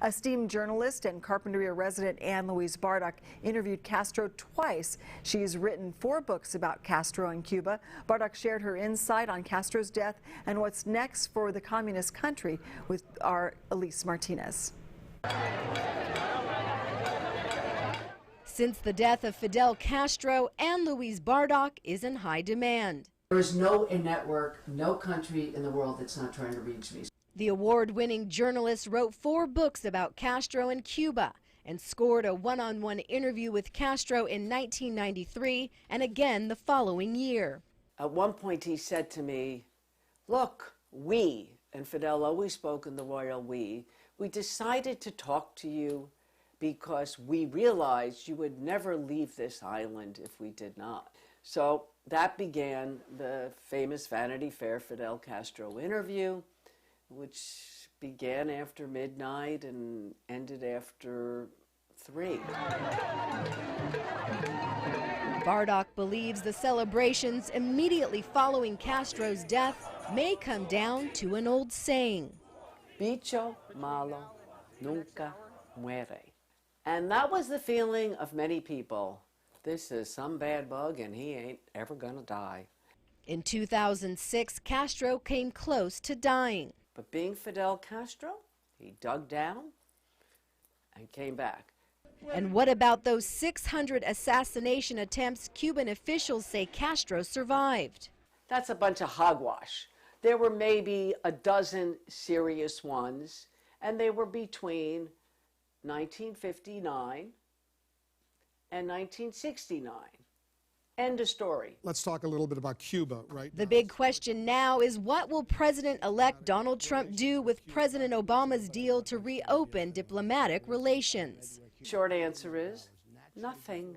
Esteemed journalist and Carpinteria resident Anne Louise Bardock interviewed Castro twice. She's written 4 books about Castro and Cuba. Bardock shared her insight on Castro's death and what's next for the communist country with our Elise Martinez. Since the death of Fidel Castro, Anne Louise Bardock is in high demand. There is no network, no country in the world that's not trying to reach me. The award-winning journalist wrote 4 books about Castro and Cuba and scored a one-on-one interview with Castro in 1993 and again the following year. At one point he said to me, "Look, we," and Fidel always spoke in the royal we decided to talk to you because we realized you would never leave this island if we did not. So that began the famous Vanity Fair Fidel Castro interview, which began after midnight and ended after 3. Bardock believes the celebrations immediately following Castro's death may come down to an old saying. Bicho malo nunca muere. And that was the feeling of many people. This is some bad bug and he ain't ever gonna die. In 2006, Castro came close to dying. But being Fidel Castro, he dug down and came back. And what about those 600 assassination attempts Cuban officials say Castro survived? That's a bunch of hogwash. There were maybe a dozen serious ones, and they were between 1959 and 1969. End of story. Let's talk a little bit about Cuba right now. The big question now is, what will President-elect Donald Trump do with President Obama's deal to reopen diplomatic relations? Short answer is nothing.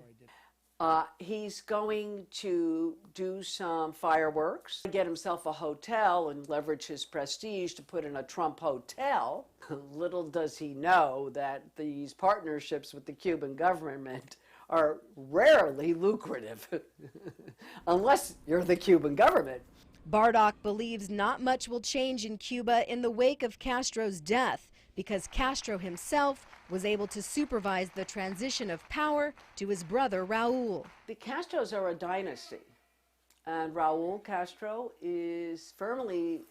He's going to do some fireworks, get himself a hotel and leverage his prestige to put in a Trump hotel. Little does he know that these partnerships with the Cuban government are rarely lucrative, unless you're the Cuban government. Bardock believes not much will change in Cuba in the wake of Castro's death, because Castro himself was able to supervise the transition of power to his brother Raul. The Castros are a dynasty, and Raul Castro is firmly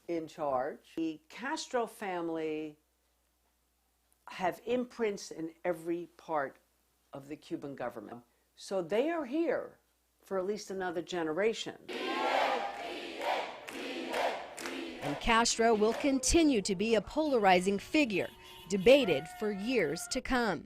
in charge. The Castro family have imprints in every part of the Cuban government, so they are here for at least another generation. And Castro will continue to be a polarizing figure, debated for years to come.